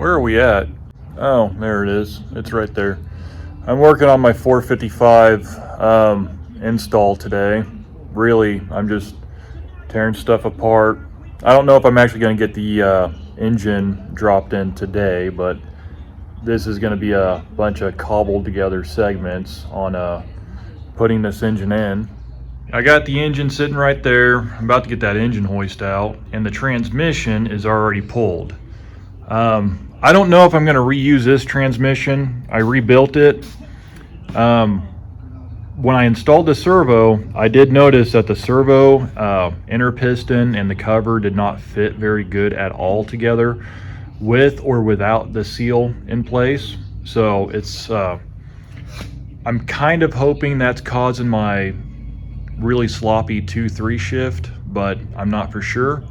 Where are we at? Oh, there it is. It's right there. I'm working on my 455 install today. Really, I'm just tearing stuff apart. I don't know if I'm actually going to get the engine dropped in today, but this is going to be a bunch of cobbled together segments on putting this engine in. I got the engine sitting right there. I'm about to get that engine hoist out, and the transmission is already pulled. I don't know if I'm going to reuse this transmission. I rebuilt it. When I installed the servo, I did notice that the servo inner piston and the cover did not fit very good at all together with or without the seal in place. So it's I'm kind of hoping that's causing my really sloppy 2-3 shift, but I'm not for sure.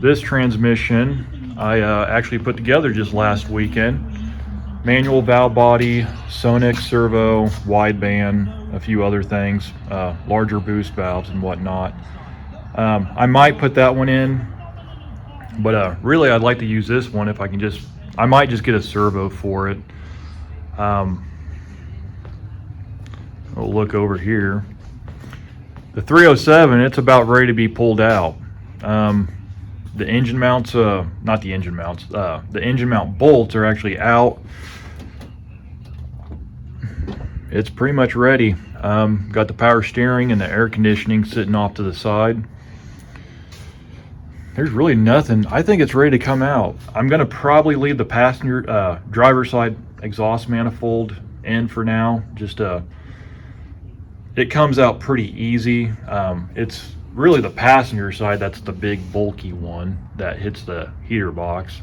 This transmission I actually put together just last weekend. Manual valve body, Sonic servo, wideband, a few other things, larger boost valves and whatnot. I might put that one in, but really I'd like to use this one if I can I might just get a servo for it. We'll look over here. The 307, it's about ready to be pulled out. The engine mounts, not the engine mounts, the engine mount bolts are actually out. It's pretty much ready. Got the power steering and the air conditioning sitting off to the side. There's really nothing. I think it's ready to come out. I'm gonna probably leave the passenger, driver side exhaust manifold in for now. Just it comes out pretty easy. It's really the passenger side that's the big bulky one that hits the heater box.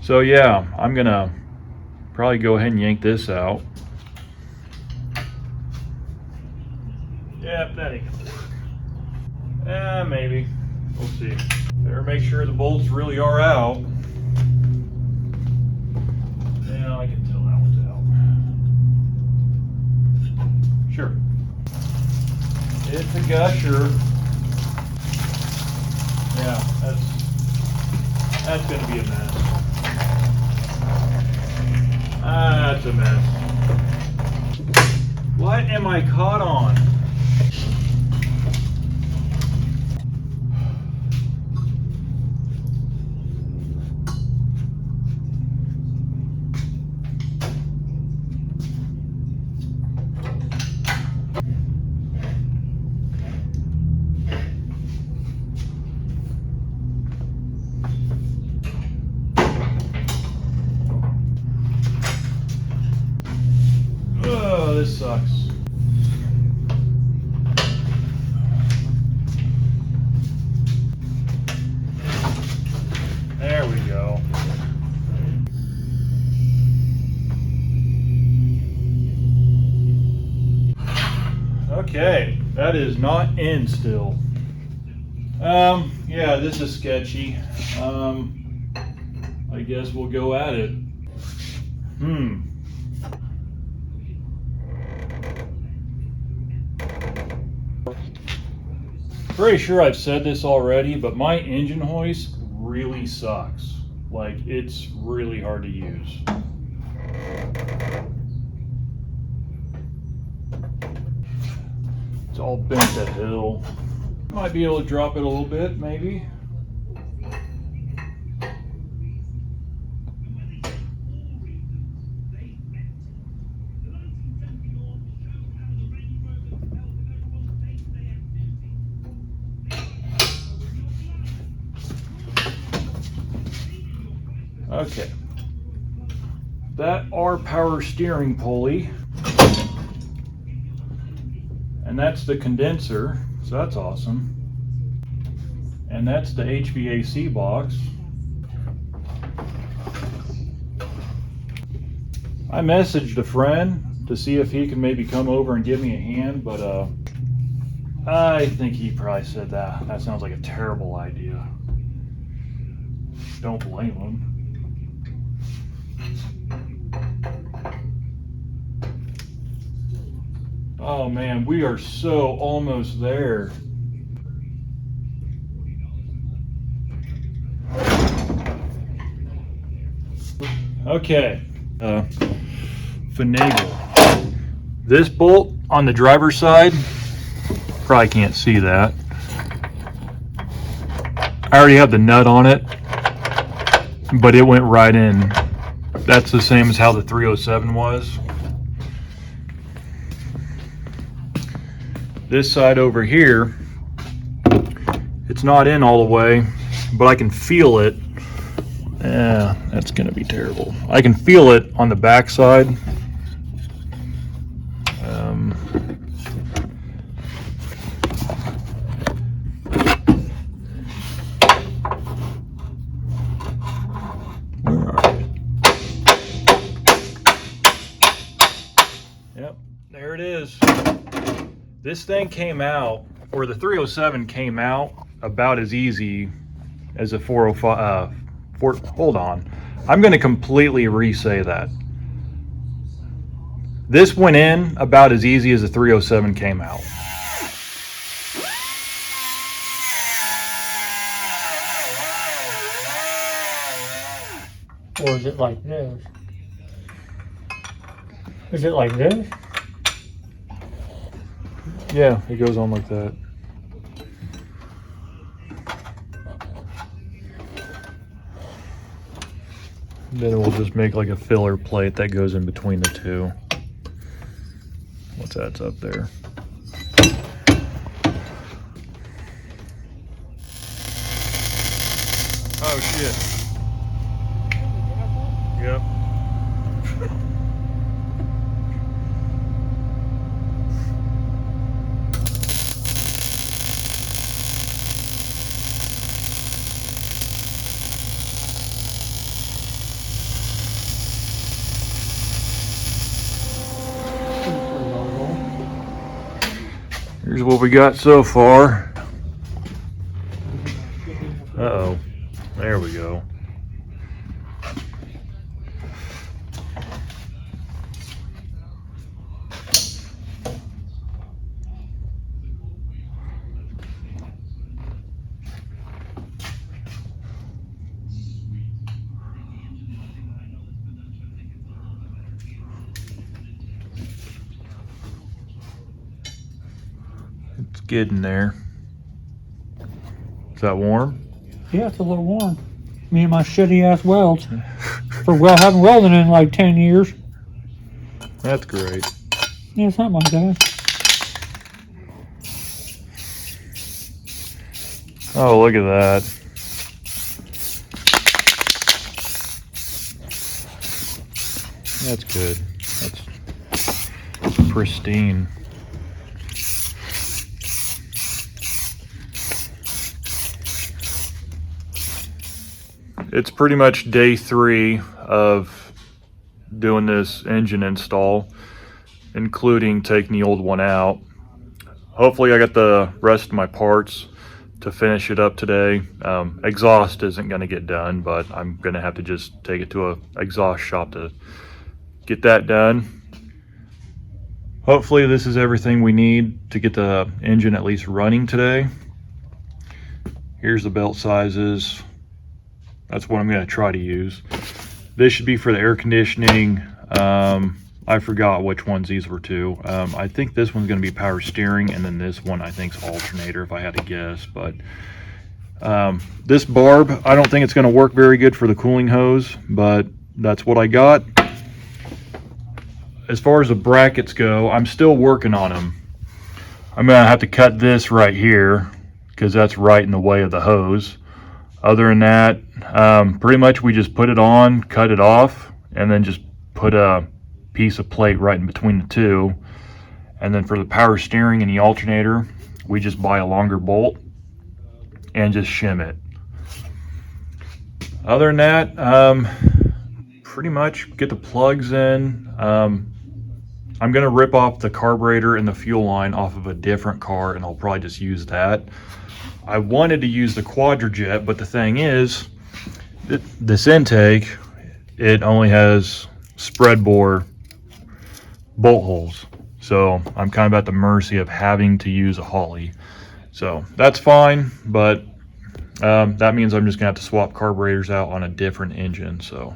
So yeah, I'm gonna probably go ahead and yank this out. Yep, that ain't gonna work. Maybe. We'll see. Better make sure the bolts really are out. Yeah, I can tell that one's out. Sure. It's a gusher. Yeah, that's gonna be a mess. That's a mess. What am I caught on? Oh, this sucks. There we go. Okay, that is not in still. Yeah, this is sketchy. I guess we'll go at it. Pretty sure I've said this already, but my engine hoist really sucks. Like, it's really hard to use. It's all bent to hell. Might be able to drop it a little bit, maybe. Okay, that our power steering pulley, and that's the condenser, so that's awesome. And that's the HVAC box. I messaged a friend to see if he could maybe come over and give me a hand, but I think he probably said that sounds like a terrible idea. Don't blame him. Oh man, we are so almost there. Okay, finagle. This bolt on the driver's side, probably can't see that. I already have the nut on it, but it went right in. That's the same as how the 307 was. This side over here, it's not in all the way, but I can feel it. Yeah, that's gonna be terrible. I can feel it on the back side. Where are you? Yep, there it is. This thing came out, or the 307 came out about as easy as a 405. Hold on, I'm going to completely re-say that. This went in about as easy as the 307 came out. Or is it like this? Is it like this? Yeah, it goes on like that. Then we'll just make like a filler plate that goes in between the two. What's that's up there? Oh shit. Yep. Here's what we got so far. Uh-oh. There we go. It's getting there. Is that warm? Yeah, it's a little warm. Me and my shitty ass welds. Haven't welded in like 10 years. That's great. Yeah, something like that. Oh, look at that. That's good. That's pristine. It's pretty much day 3 of doing this engine install, including taking the old one out. Hopefully I got the rest of my parts to finish it up today. Exhaust isn't going to get done, but I'm going to have to just take it to a exhaust shop to get that done. Hopefully this is everything we need to get the engine at least running today. Here's the belt sizes. That's what I'm going to try to use. This should be for the air conditioning. I forgot which ones these were to. I think this one's going to be power steering, and then this one I think is alternator, if I had to guess. But this barb, I don't think it's going to work very good for the cooling hose, but that's what I got. As far as the brackets go, I'm still working on them. I'm going to have to cut this right here because that's right in the way of the hose. Other than that, pretty much we just put it on, cut it off, and then just put a piece of plate right in between the two. And then for the power steering and the alternator, we just buy a longer bolt and just shim it. Other than that, pretty much get the plugs in. I'm gonna rip off the carburetor and the fuel line off of a different car, and I'll probably just use that. I wanted to use the Quadrajet, but the thing is, this intake, it only has spread bore bolt holes. So I'm kind of at the mercy of having to use a Holley. So that's fine, but that means I'm just gonna have to swap carburetors out on a different engine. So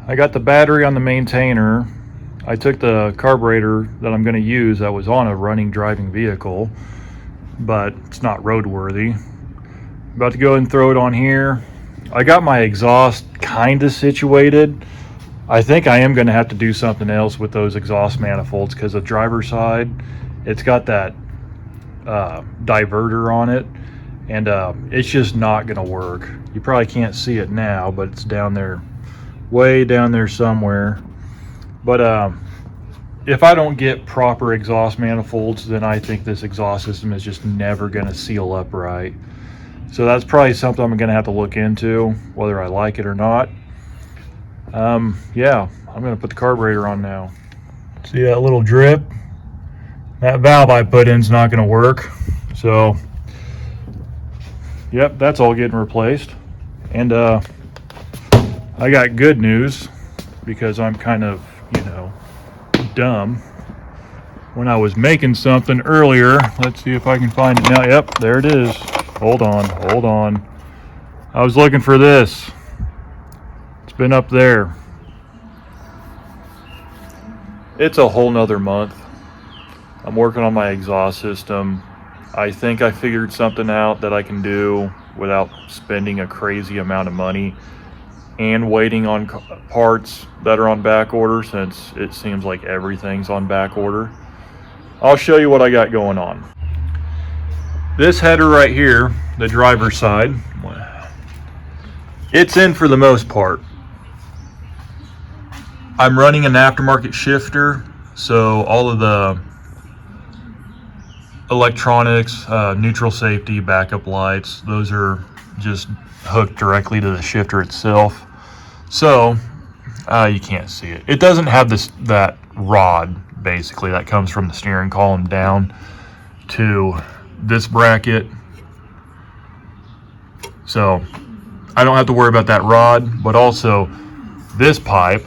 I got the battery on the maintainer. I took the carburetor that I'm going to use that was on a running driving vehicle, but it's not roadworthy. About to go and throw it on here. I got my exhaust kind of situated. I think I am going to have to do something else with those exhaust manifolds, because the driver's side, it's got that diverter on it, and it's just not going to work. You probably can't see it now, but it's down there, way down there somewhere. But if I don't get proper exhaust manifolds, then I think this exhaust system is just never going to seal up right. So that's probably something I'm going to have to look into, whether I like it or not. Yeah, I'm going to put the carburetor on now. See that little drip? That valve I put in is not going to work. So, yep, that's all getting replaced. And I got good news, because I'm kind of, dumb. When I was making something earlier, let's see if I can find it now. Yep, there it is. Hold on. I was looking for this. It's been up there. It's a whole nother month. I'm working on my exhaust system. I think I figured something out that I can do without spending a crazy amount of money and waiting on parts that are on back order, since it seems like everything's on back order. I'll show you what I got going on. This header right here, the driver's side, it's in for the most part. I'm running an aftermarket shifter, so all of the electronics, neutral safety, backup lights, those are just hooked directly to the shifter itself. So you can't see it. It doesn't have that rod, basically, that comes from the steering column down to this bracket. So I don't have to worry about that rod, but also this pipe,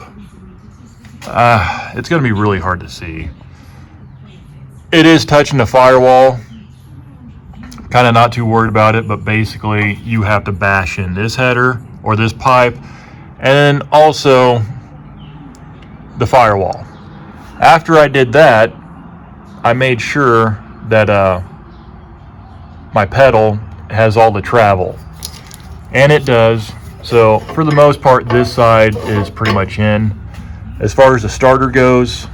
it's going to be really hard to see. It is touching the firewall. Kind of not too worried about it, but basically you have to bash in this header or this pipe, and then also the firewall. After I did that, I made sure that my pedal has all the travel, and it does. So for the most part, this side is pretty much in. As far as the starter goes,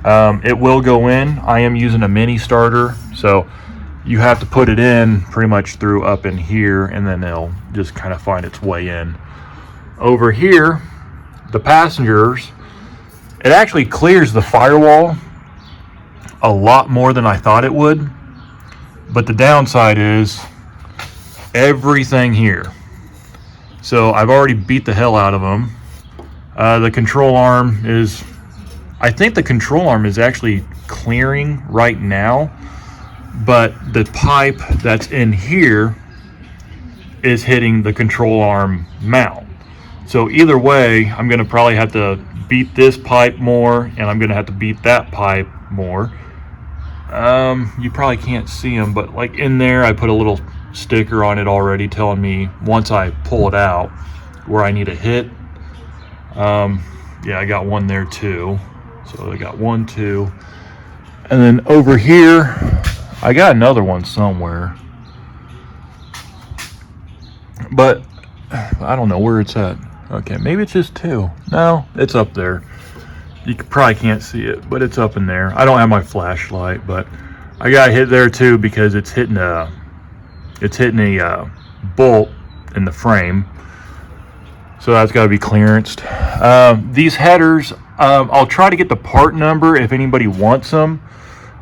it will go in. I am using a mini starter, so you have to put it in pretty much through up in here, and then it'll just kind of find its way in. Over here, the passengers, it actually clears the firewall a lot more than I thought it would. But the downside is everything here. So I've already beat the hell out of them. The control arm is, I think the control arm is actually clearing right now, but the pipe that's in here is hitting the control arm mount. So either way, I'm going to probably have to beat this pipe more, and I'm going to have to beat that pipe more. You probably can't see them, but like in there, I put a little sticker on it already telling me once I pull it out where I need to hit. Yeah, I got one there too. So I got 1, 2. And then over here, I got another one somewhere. But I don't know where it's at. Okay, maybe it's just 2. No, it's up there. You probably can't see it, but it's up in there. I don't have my flashlight, but I got hit there too because it's hitting a bolt in the frame. So that's got to be clearanced. These headers, I'll try to get the part number if anybody wants them.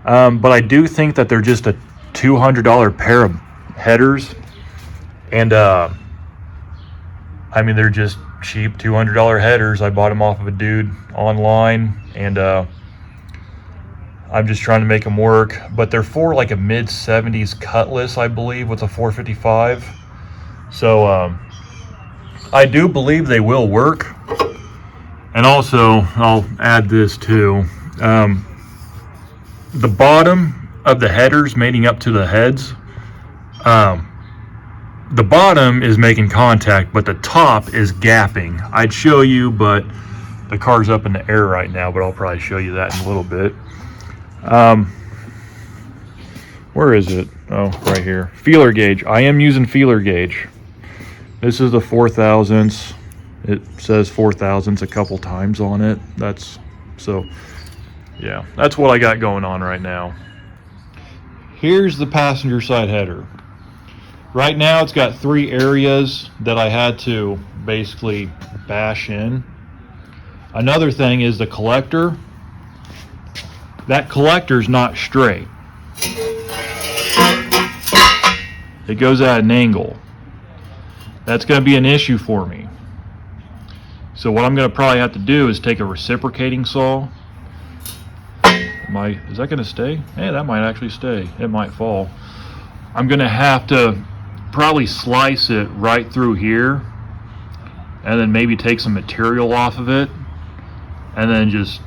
But I do think that they're just a $200 pair of headers. And I mean, they're just cheap $200 headers. I bought them off of a dude online, and I'm just trying to make them work. But they're for like a mid-70s Cutlass, I believe, with a 455. So I do believe they will work. And also, I'll add this too. The bottom of the headers mating up to the heads, the bottom is making contact, but the top is gapping. I'd show you, but the car's up in the air right now, but I'll probably show you that in a little bit. Where is it? Oh, right here. Feeler gauge. I am using feeler gauge. This is the 4/1000. It says 4/1000 a couple times on it. Yeah, that's what I got going on right now. Here's the passenger side header. Right now it's got 3 areas that I had to basically bash in. Another thing is the collector. That collector's not straight. It goes at an angle. That's going to be an issue for me. So what I'm going to probably have to do is take a reciprocating saw. Is that going to stay? Hey, that might actually stay. It might fall. I'm going to have to probably slice it right through here and then maybe take some material off of it and then just,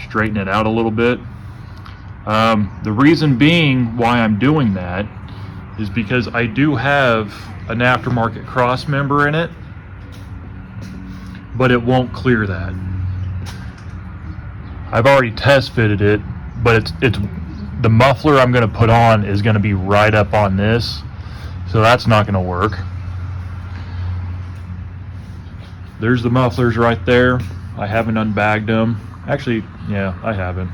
straighten it out a little bit. The reason being why I'm doing that is because I do have an aftermarket cross member in it, but it won't clear that. I've already test fitted it, but it's the muffler I'm going to put on is going to be right up on this, so that's not going to work. There's the mufflers right there. I haven't unbagged them. Actually, yeah, I haven't.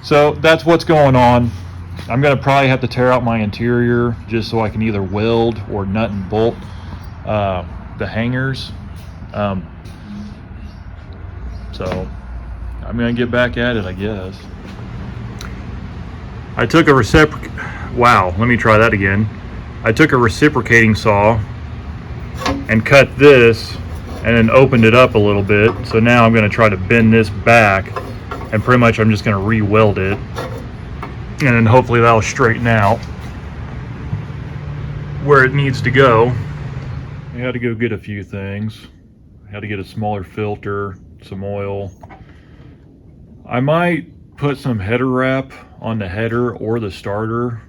So that's what's going on. I'm going to probably have to tear out my interior just so I can either weld or nut and bolt the hangers. So I'm going to get back at it, I guess. I took a let me try that again. I took a reciprocating saw and cut this and then opened it up a little bit. So now I'm going to try to bend this back, and pretty much I'm just going to re-weld it, and then hopefully that'll straighten out where it needs to go. I had to go get a few things. I had to get a smaller filter, some oil. I might put some header wrap on the header or the starter.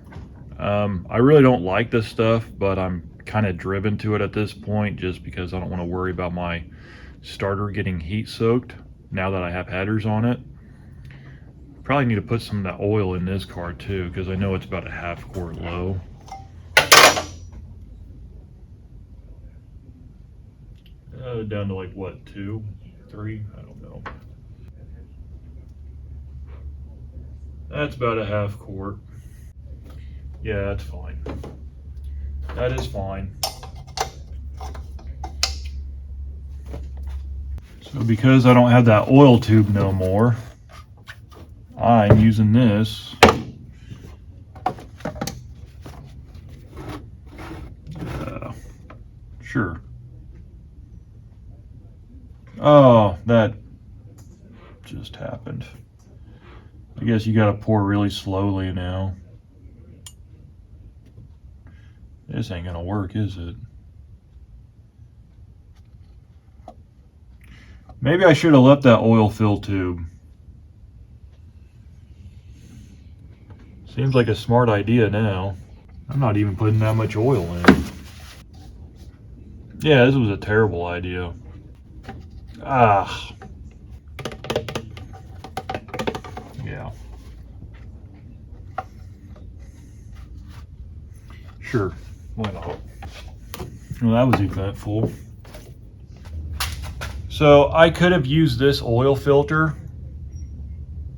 I really don't like this stuff, but I'm kind of driven to it at this point just because I don't want to worry about my starter getting heat soaked now that I have headers on it. Probably need to put some of that oil in this car too, because I know it's about a 1/2 quart low. Down to like what, 2, 3? I don't know. That's about a 1/2 quart. Yeah, that's fine. That is fine. So because I don't have that oil tube no more, I'm using this. Sure. Oh, that just happened. I guess you gotta pour really slowly now. This ain't gonna work, is it? Maybe I should have left that oil fill tube. Seems like a smart idea now. I'm not even putting that much oil in. Yeah, this was a terrible idea. Yeah. Sure, why not? Well, that was eventful. So I could have used this oil filter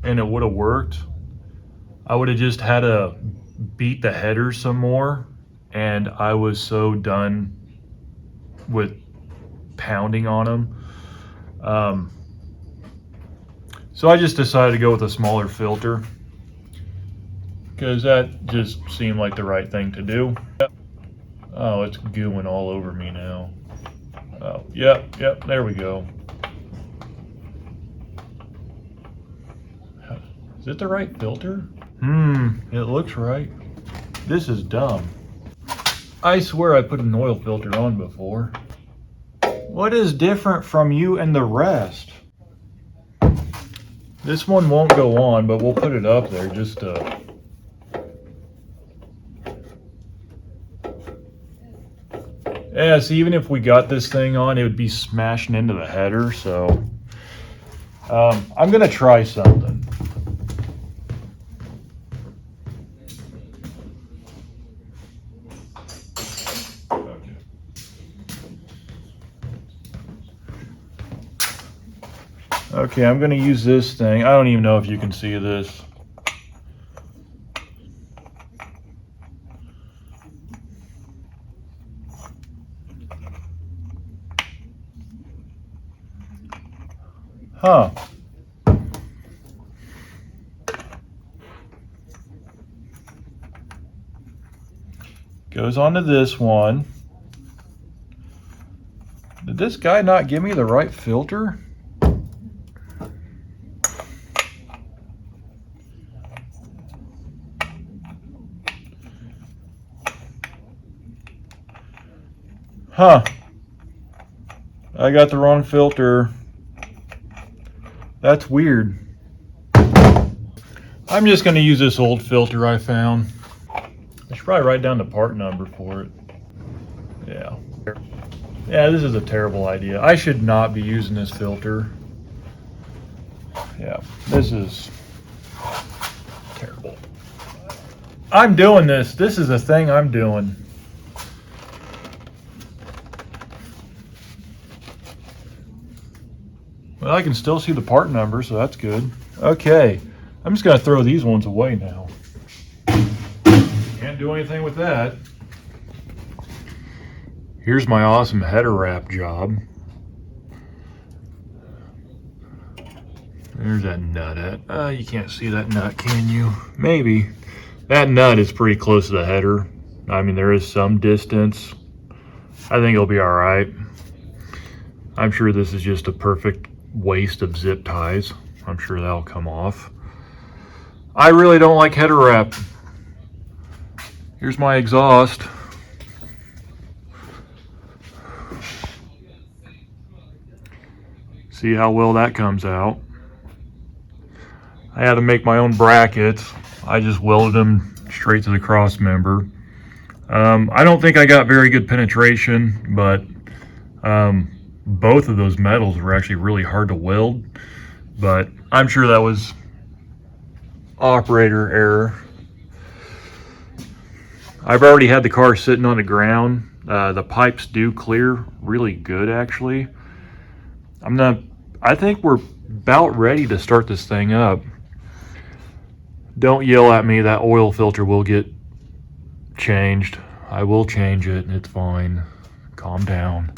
and it would have worked. I would have just had to beat the headers some more, and I was so done with pounding on them. So I just decided to go with a smaller filter because that just seemed like the right thing to do. Oh, it's gooing all over me now. Oh, yep, there we go. Is it the right filter? It looks right. This is dumb. I swear I put an oil filter on before. What is different from you and the rest? This one won't go on, but we'll put it up there just to... Yeah, see, even if we got this thing on, it would be smashing into the header, so I'm gonna try something. Okay, I'm gonna use this thing. I don't even know if you can see this. Huh. Goes onto this one. Did this guy not give me the right filter? Huh. I got the wrong filter. That's weird. I'm just going to use this old filter I found. I should probably write down the part number for it. Yeah. Yeah, this is a terrible idea. I should not be using this filter. Yeah, this is terrible. I'm doing this. This is a thing I'm doing. Well, I can still see the part number, so that's good. Okay, I'm just gonna throw these ones away now. Can't do anything with that. Here's my awesome header wrap job. There's that nut at. You can't see that nut, can you? Maybe. That nut is pretty close to the header. I mean, there is some distance. I think it'll be all right. I'm sure this is just a perfect waste of zip ties. I'm sure that'll come off. I really don't like header wrap. Here's my exhaust. See how well that comes out. I had to make my own brackets. I just welded them straight to the cross member. I don't think I got very good penetration, but both of those metals were actually really hard to weld, but I'm sure that was operator error. I've already had the car sitting on the ground. The pipes do clear really good, actually. I think we're about ready to start this thing up. Don't yell at me, that oil filter will get changed. I will change it, it's fine. Calm down.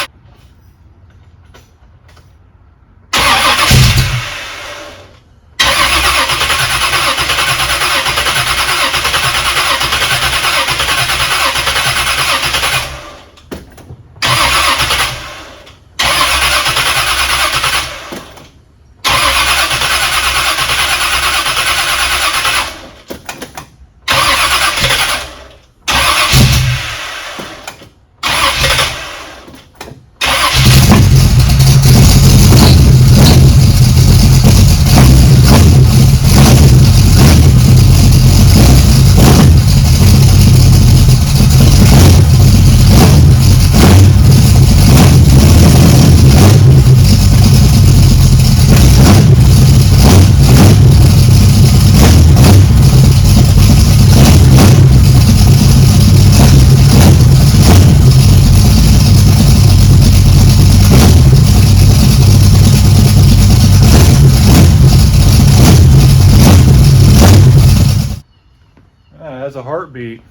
Has a heartbeat.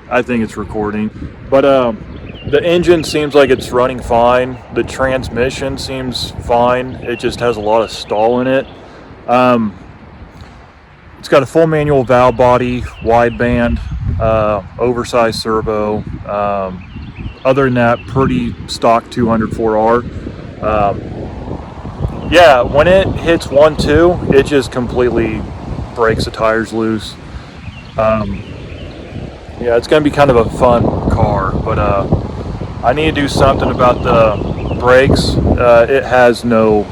I think it's recording, but the engine seems like it's running fine. The transmission seems fine. It just has a lot of stall in it. It's got a full manual valve body, wideband. oversized servo. Other than that, pretty stock 204R. Yeah, when it hits 1-2, it just completely breaks the tires loose. Yeah, it's going to be kind of a fun car, but I need to do something about the brakes. It has no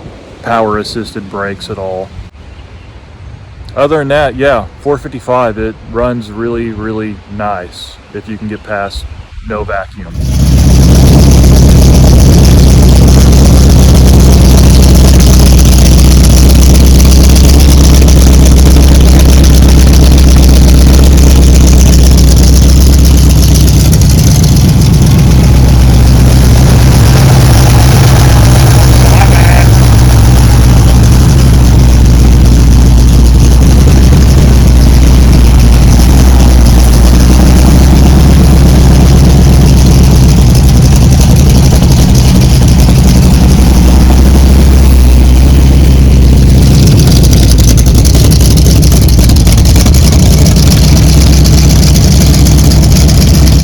power assisted brakes at all. Other than that, yeah, 455, it runs really, really nice if you can get past no vacuum.